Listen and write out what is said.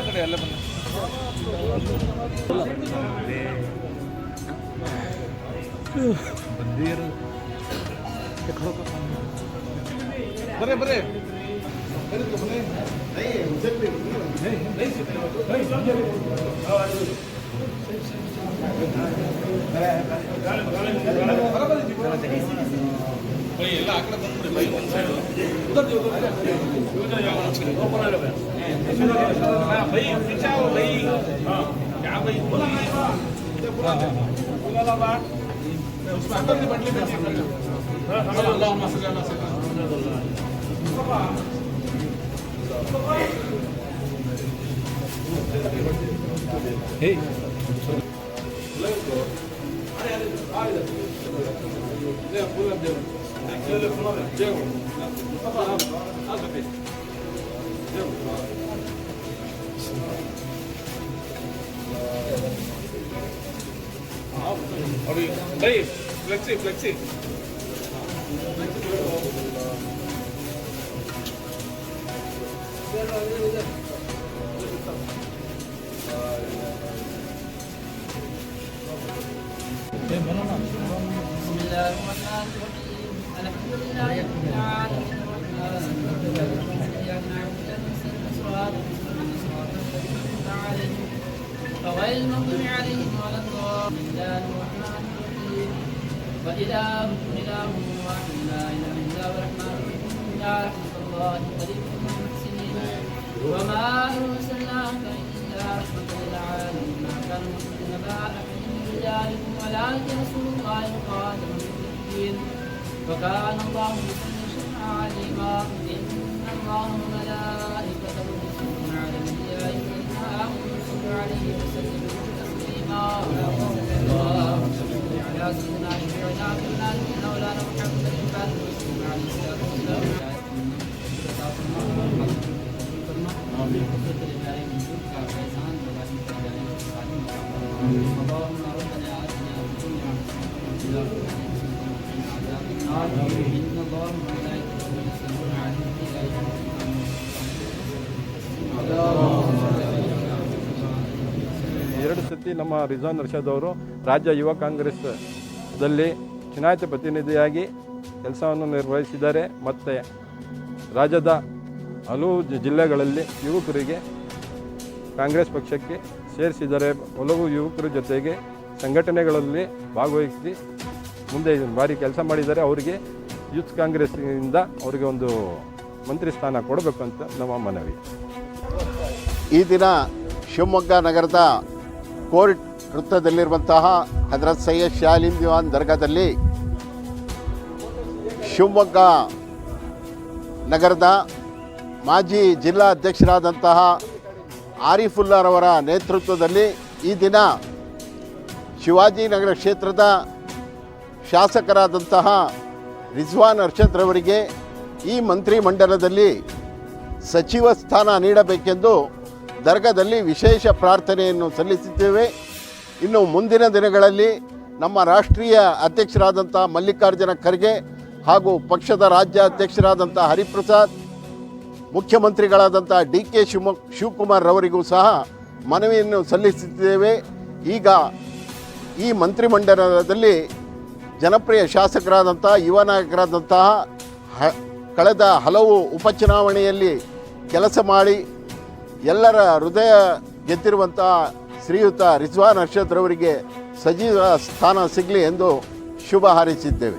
ಕಡೆ ಎಲ್ಲ ಬನ್ನಿ. ಬರ್ರಿ ಬರ್ರಿ ಎಲ್ಲ ಆ ಕಡೆ ಬಂದ್ಬಿಡಿ. ಬೈ ಒಂದು ಸೈಡು ಬೈ ಪಿಚಾವ್ ಬೈ क्या भाई बोला है बोला बा उसमें अंदर की बटली में अल्लाह मसला हे अरे अरे आ इधर ले पूरा दे ले पूरा दे आ सकते अभी भाई फ्लेक्सी फ्लेक्सी غير المغضوب عليهم ولا الضالين. وإلهكم إله واحد لا إله إلا هو الرحمن الرحيم. يا رحمة الله قريب من المحسنين. وما أرسلناك إلا رحمة للعالمين. ما كان مسلم أحد من رجالكم ولكن رسول الله خاتم النبيين. وكان الله بكل شيء عليما. إن الله وملائكته يصلون على النبي يا أيها الذين آمنوا صلوا عليه وسلموا تسليما. اللهم صل على سيدنا شفيعنا ومولانا مولانا محمد الفاتح وسلم عليه الصلاة والسلام. اللهم ربنا آتنا في الدنيا حسنة إن الله وملائكته يصلون على النبي يا أيها الذين ಎರಡು ಸತಿ ನಮ್ಮ ರಿಜ್ವಾನ್ ಅರ್ಷದ್ ಅವರು ರಾಜ್ಯ ಯುವ ಕಾಂಗ್ರೆಸ್ದಲ್ಲಿ ಚುನಾಯಿತ ಪ್ರತಿನಿಧಿಯಾಗಿ ಕೆಲಸವನ್ನು ನಿರ್ವಹಿಸಿದ್ದಾರೆ. ಮತ್ತು ರಾಜ್ಯದ ಹಲವು ಜಿಲ್ಲೆಗಳಲ್ಲಿ ಯುವಕರಿಗೆ ಕಾಂಗ್ರೆಸ್ ಪಕ್ಷಕ್ಕೆ ಸೇರಿಸಿದ್ದಾರೆ. ಹಲವು ಯುವಕರ ಜೊತೆಗೆ ಸಂಘಟನೆಗಳಲ್ಲಿ ಭಾಗವಹಿಸಿ ಮುಂದೆ ಭಾರಿ ಕೆಲಸ ಮಾಡಿದ್ದಾರೆ. ಅವರಿಗೆ ಯೂತ್ ಕಾಂಗ್ರೆಸ್ನಿಂದ ಅವರಿಗೆ ಒಂದು ಮಂತ್ರಿ ಸ್ಥಾನ ಕೊಡಬೇಕು ಅಂತ ನಮ್ಮ ಮನವಿ. ಈ ದಿನ ಶಿವಮೊಗ್ಗ ನಗರದ ಕೋರ್ಟ್ ವೃತ್ತದಲ್ಲಿರುವಂತಹ ಹಜರತ್ ಸೈಯದ್ ಶಾ ಆಲಂ ದಿವಾನ್ ದರ್ಗಾದಲ್ಲಿ ಶಿವಮೊಗ್ಗ ನಗರದ ಮಾಜಿ ಜಿಲ್ಲಾ ಅಧ್ಯಕ್ಷರಾದಂತಹ ಆರಿಫುಲ್ಲಾರವರ ನೇತೃತ್ವದಲ್ಲಿ ಈ ದಿನ ಶಿವಾಜಿನಗರ ಕ್ಷೇತ್ರದ ಶಾಸಕರಾದಂತಹ ರಿಜ್ವಾನ್ ಅರ್ಷದ್ ರವರಿಗೆ ಈ ಮಂತ್ರಿಮಂಡಲದಲ್ಲಿ ಸಚಿವ ಸ್ಥಾನ ನೀಡಬೇಕೆಂದು ದರ್ಗಾದಲ್ಲಿ ವಿಶೇಷ ಪ್ರಾರ್ಥನೆಯನ್ನು ಸಲ್ಲಿಸಿದ್ದೇವೆ. ಇನ್ನು ಮುಂದಿನ ದಿನಗಳಲ್ಲಿ ನಮ್ಮ ರಾಷ್ಟ್ರೀಯ ಅಧ್ಯಕ್ಷರಾದಂಥ ಮಲ್ಲಿಕಾರ್ಜುನ ಖರ್ಗೆ ಹಾಗೂ ಪಕ್ಷದ ರಾಜ್ಯ ಅಧ್ಯಕ್ಷರಾದಂಥ ಹರಿಪ್ರಸಾದ್, ಮುಖ್ಯಮಂತ್ರಿಗಳಾದಂಥ DK ಶಿವಕುಮಾರ್ ರವರಿಗೂ ಸಹ ಮನವಿಯನ್ನು ಸಲ್ಲಿಸಿದ್ದೇವೆ. ಈಗ ಈ ಮಂತ್ರಿಮಂಡಲದಲ್ಲಿ ಜನಪ್ರಿಯ ಶಾಸಕರಾದಂಥ ಯುವ ನಾಯಕರಾದಂತಹ ಕಳೆದ ಹಲವು ಉಪಚುನಾವಣೆಯಲ್ಲಿ ಕೆಲಸ ಮಾಡಿ ಎಲ್ಲರ ಹೃದಯ ಗೆದ್ದಿರುವಂತಹ ಶ್ರೀಯುತ ರಿಜ್ವಾನ್ ಅರ್ಷದ್ ರವರಿಗೆ ಸಚಿವ ಸ್ಥಾನ ಸಿಗಲಿ ಎಂದು ಶುಭ ಹಾರೈಸಿದ್ದೇವೆ.